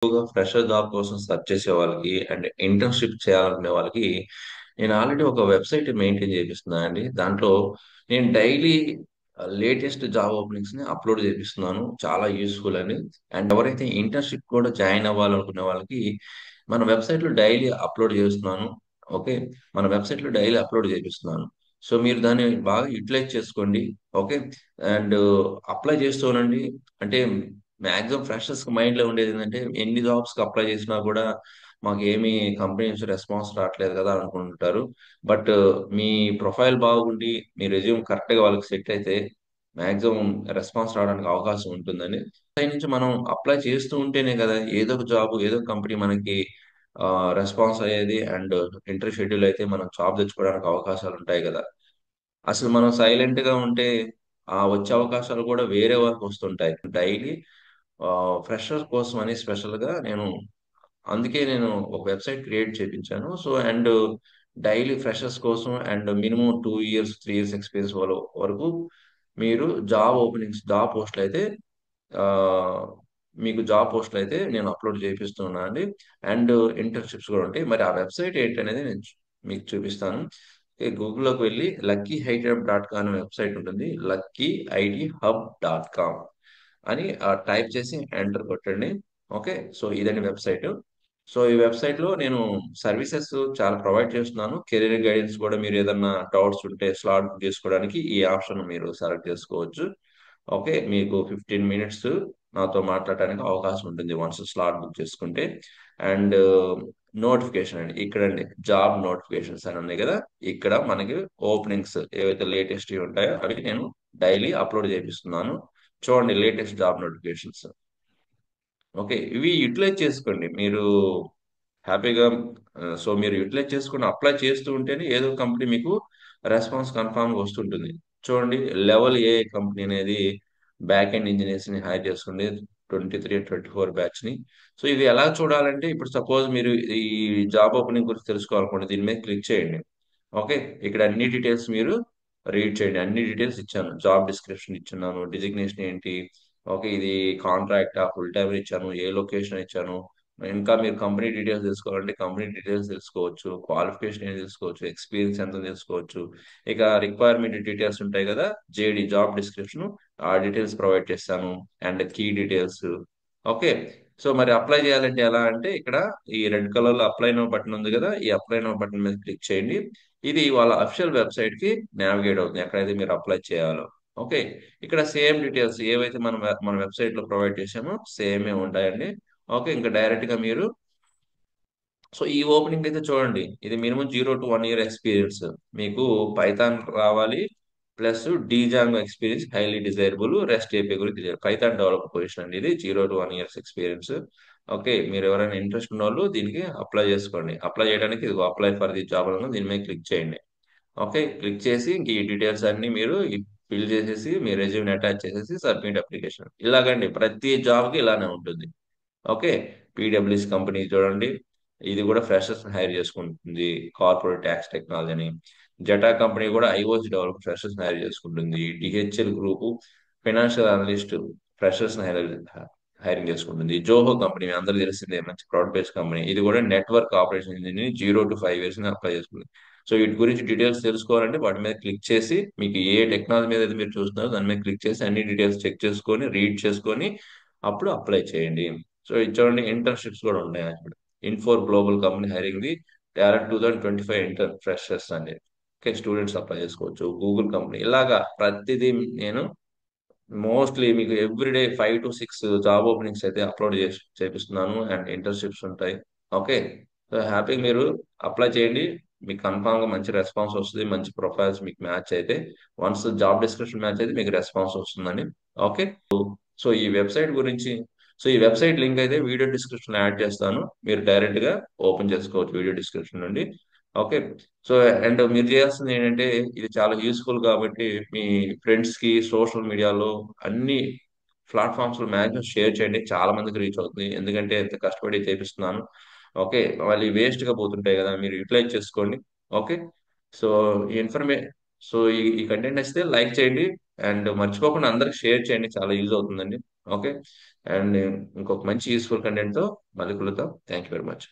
ఎక్కువగా fresher job కోసం search చేసే వాళ్ళకి అండ్ ఇంటర్న్‌షిప్ చేయాలనుకునే వాళ్ళకి నేను ఆల్రెడీ ఒక వెబ్‌సైట్ మెయింటైన్ చేపిస్తున్నాను అండి. దాంట్లో నేను డైలీ లేటెస్ట్ జాబ్ ఓపెనింగ్స్‌ని అప్‌లోడ్ చేపిస్తున్నాను. చాలా యూజ్‌ఫుల్ అని. అండ్ ఎవరైతే ఇంటర్న్‌షిప్ కూడా జాయిన్ అవ్వాలనుకునే వాళ్ళకి మన వెబ్‌సైట్‌లో డైలీ అప్‌లోడ్ చేస్తున్నాను. ఓకే. మన వెబ్‌సైట్‌లో డైలీ అప్‌లోడ్ చేపిస్తున్నాను. సో, మీరు దాన్ని బాగా యుటిలైజ్ చేసుకోండి. ఓకే. అండ్ అప్లై చేస్తూ ఉండండి. అంటే మాక్సిమం ఫ్రెషర్స్‌కి మైండ్‌లో ఉండేదేంటంటే, ఎన్ని జాబ్స్‌కి అప్లై చేసినా కూడా మాకేమి కంపెనీ నుంచి రెస్పాన్స్ రావట్లేదు కదా! అనుకుంటుంటారు. బట్ మీ ప్రొఫైల్ బాగుండి, మీ రెజ్యూమ్ కరెక్ట్‌గా వాళ్ళకి సెట్ అయితే మాక్సిమం రెస్పాన్స్ రావడానికి అవకాశం ఉంటుందండి. పై నుంచి మనం అప్లై చేస్తూ ఉంటేనే కదా! ఏదో ఒక జాబ్, ఏదో ఒక కంపెనీ మనకి రెస్పాన్స్ అయ్యేది. అండ్ ఇంటర్వ్యూ షెడ్యూల్ అయితే మనం జాబ్ తెచ్చుకోవడానికి అవకాశాలుంటాయి కదా! అసలు మనం సైలెంట్‌గా ఉంటే వచ్చే అవకాశాలు కూడా వేరే వస్తుంటాయి. డైలీ ఫ్రెషర్స్ కోసమని స్పెషల్‌గా అందుకే నేను ఒక వెబ్‌సైట్ క్రియేట్ చేపించాను. సో, అండ్ డైలీ ఫ్రెషర్స్ కోసం and minimum 2 years, 3 years experience వరకు మీరు జాబ్ పోస్ట్‌లయితే ఆహ్, మీకు జాబ్ పోస్ట్‌లయితే నేను అప్‌లోడ్ చేపిస్తున్నా అండి. అండ్ ఇంటర్న్‌షిప్స్ కూడా ఉంటాయి. మరి ఆ వెబ్‌సైట్ ఏంటనేది నేను మీకు చూపిస్తాను. గూగుల్‌లోకి వెళ్లి luckyhitehub.com అనే వెబ్‌సైట్ ఉంటుంది. luckyidhub.com అని టైప్ చేసి ఎంటర్ కొట్టండి. ఓకే. సో, ఇదండి వెబ్‌సైట్. సో, ఈ వెబ్‌సైట్‌లో నేను సర్వీసెస్ చాలా ప్రొవైడ్ చేస్తున్నాను. కెరియర్ గైడెన్స్ కూడా మీరేదన్నా డౌట్స్ ఉంటే స్లాట్ బుక్ చేసుకోవడానికి ఈ ఆప్షన్ మీరు సెలెక్ట్ చేసుకోవచ్చు. ఓకే. మీకు 15 మినిట్స్ నాతో మాట్లాడటానికి అవకాశం ఉంటుంది వన్స్ స్లాట్ బుక్ చేసుకుంటే. అండ్ నోటిఫికేషన్ అండి. ఇక్కడండి జాబ్ నోటిఫికేషన్స్ అని ఉన్నాయి గదా! ఇక్కడ మనకి ఓపెనింగ్స్ ఏవైతే లేటెస్ట్‌వి ఉంటాయో అవి నేను డైలీ అప్‌లోడ్ చేపిస్తున్నాను. చూడండి లేటెస్ట్ జాబ్ నోటిఫికేషన్స్. ఓకే. ఇవి యుటిలైజ్ చేసుకోండి. మీరు హ్యాపీగా సో, మీరు యుటిలైజ్ చేసుకొని అప్లై చేస్తూ ఉంటేనే ఏదో ఒక కంపెనీ మీకు రెస్పాన్స్ కన్ఫర్మ్‌గా వస్తుంటుంది. చూడండి లెవెల్ ఏఐ కంపెనీ అనేది బ్యాక్ ఎండ్ ఇంజినీర్స్‌ని హైర్ చేస్తుంది. 23, 24 బ్యాచ్‌ని. సో, ఇది ఎలా చూడాలంటే ఇప్పుడు సపోజ్ మీరు ఈ జాబ్ ఓపెనింగ్ గురించి తెలుసుకోవాలనుకోండి. దీని మీద క్లిక్ చేయండి. ఓకే. ఇక్కడ అన్ని డీటెయిల్స్ మీరు రీడ్ చేయండి. అన్ని డీటెయిల్స్ ఇచ్చాను. జాబ్ డిస్క్రిప్షన్ ఇచ్చున్నాను. డిజిగ్నేషన్ ఏంటి? ఓకే. ఇది కాంట్రాక్టా? ఫుల్ టైమర్ ఇచ్చాను. ఏ లొకేషన్ ఇచ్చాను. ఇంకా మీరు కంపెనీ డీటెయిల్స్ తెలుసుకోవాలంటే కంపెనీ డీటెయిల్స్ తెలుసుకోవచ్చు. క్వాలిఫికేషన్ ఏం తెలుసుకోవచ్చు. ఎక్స్‌పీరియన్స్ ఎంతో తెలుసుకోవచ్చు. ఇక రిక్వైర్మెంట్ డీటెయిల్స్ ఉంటాయి కదా! జేడీ జాబ్ డిస్క్రిప్షన్ ఆ డీటెయిల్స్ ప్రొవైడ్ చేస్తాను. And key details. Okay. So, మరి అప్లై చేయాలంటే ఎలా అంటే ఇక్కడ ఈ రెడ్ కలర్‌లో అప్లై నౌ బటన్ ఉంది కదా! ఈ అప్లై నౌ బటన్ మీద క్లిక్ చేయండి. ఇది వాళ్ళ అఫీషియల్ వెబ్‌సైట్‌కి నావిగేట్ అవుతుంది. ఎక్కడైతే మీరు అప్లై చేయాలో. ఓకే. ఇక్కడ సేమ్ డీటెయిల్స్ ఏవైతే మన వెబ్‌సైట్‌లో ప్రొవైడ్ చేసామో సేమే ఉంటాయండి. ఓకే. ఇంకా డైరెక్ట్‌గా మీరు సో, ఈ ఓపెనింగ్ అయితే చూడండి. ఇది మినిమమ్ 0-1 ఇయర్ ఎక్స్‌పీరియన్స్. మీకు పైథాన్ రావాలి. Plus Django experience highly desirable. Rest API కూడా తెలియాలి. పైథాన్ డెవలపర్ పొజిషన్ అండి ఇది. 0-1 ఇయర్స్ ఎక్స్‌పీరియన్స్. ఓకే. మీరు ఎవరైనా ఇంట్రెస్ట్ ఉన్నోళ్ళు దీనికి అప్లై చేసుకోండి. అప్లై చేయడానికి ఇదిగో అప్లై ఫర్ ది జాబ్ అని ఉంది. దీని మీద క్లిక్ చేయండి. ఓకే. క్లిక్ చేసి ఇంక ఈ డీటెయిల్స్ అన్నీ మీరు ఫిల్ చేసేసి మీ రెజ్యూమ్‌ని అటాచ్ చేసేసి సబ్మిట్ అప్లికేషన్. ఇలాగండి ప్రతి జాబ్‌కి ఇలానే ఉంటుంది. ఓకే. పీడబ్ల్యూఎస్ కంపెనీ చూడండి. ఇది కూడా ఫ్రెషర్స్‌ని హైర్ చేసుకుంటుంది. కార్పొరేట్ టాక్స్ టెక్నాలజీ అని. జెటా కంపెనీ కూడా ఐఓఎస్ డెవలపర్ ఫ్రెషర్స్‌ని హైర్ చేసుకుంటుంది. డీహెచ్ఎల్ గ్రూప్ ఫైనాన్షియల్ అనలిస్ట్ ఫ్రెషర్స్‌ని హైరింగ్ చేసుకుంటుంది. జోహో కంపెనీ మీ అందరికీ తెలిసిందే మంచి క్రౌడ్ బేస్డ్ కంపెనీ. ఇది కూడా నెట్వర్క్ ఆపరేషన్ ఇంజినీర్‌ని 0-5 ఇయర్స్ అప్లై చేసుకుంది. సో, వీటి గురించి డీటెయిల్స్ తెలుసుకోవాలంటే వాటి మీద క్లిక్ చేసి మీకు ఏ టెక్నాలజీ మీద అయితే మీరు చూస్తున్నారో దాని మీద క్లిక్ చేసి అన్ని డీటెయిల్స్ చెక్ చేసుకొని, రీడ్ చేసుకొని అప్పుడు అప్లై చేయండి. సో, ఇది చూడండి ఇంటర్న్‌షిప్స్ కూడా ఉన్నాయి అక్కడ. Infor global company hiring the talent 2025 freshers అండి. ఓకే. స్టూడెంట్స్ అప్లై చేసుకోవచ్చు. గూగుల్ కంపెనీ ఇలాగా ప్రతిదీ నేను మోస్ట్‌లీ మీకు ఎవ్రీడే 5-6 జాబ్ ఓపెనింగ్స్ అయితే అప్‌లోడ్ చేపిస్తున్నాను. అండ్ ఇంటర్న్‌షిప్స్ ఉంటాయి. ఓకే. సో, హ్యాపీగా మీరు అప్లై చేయండి. మీకు కన్ఫర్మ్‌గా మంచి రెస్పాన్స్ వస్తది. మంచి ప్రొఫైల్స్ మీకు మ్యాచ్ అయితే వన్స్ జాబ్ డిస్క్రిప్షన్ మ్యాచ్ అయితే మీకు రెస్పాన్స్ వస్తుందండి. ఓకే. సో, ఈ వెబ్‌సైట్ లింక్ అయితే వీడియో డిస్క్రిప్షన్‌లో యాడ్ చేస్తాను. మీరు డైరెక్ట్‌గా ఓపెన్ చేసుకోవచ్చు వీడియో డిస్క్రిప్షన్ నుండి. ఓకే. సో, అండ్ మీరు చేయాల్సింది ఏంటంటే ఇది చాలా యూజ్‌ఫుల్ కాబట్టి మీ ఫ్రెండ్స్‌కి సోషల్ మీడియాలో అన్ని ప్లాట్‌ఫార్మ్స్‌లో మాక్సిమం షేర్ చేయండి. చాలా మందికి రీచ్ అవుతుంది. ఎందుకంటే ఇంత కష్టపడి చేపిస్తున్నాను. ఓకే. మళ్ళీ వేస్ట్‌గా పోతుంటాయి గదా! మీరు యుటిలైజ్ చేసుకోండి. ఓకే. సో, ఈ ఇన్ఫర్మే సో, ఈ కంటెంట్ నచ్చితే లైక్ చేయండి. అండ్ మర్చిపోకుండా అందరికి షేర్ చేయండి. చాలా యూజ్ అవుతుందండి. ఓకే. అండ్ ఇంకొక మంచి యూస్ఫుల్ కంటెంట్తో మళ్ళీ కలుద్దాం. Thank you very much.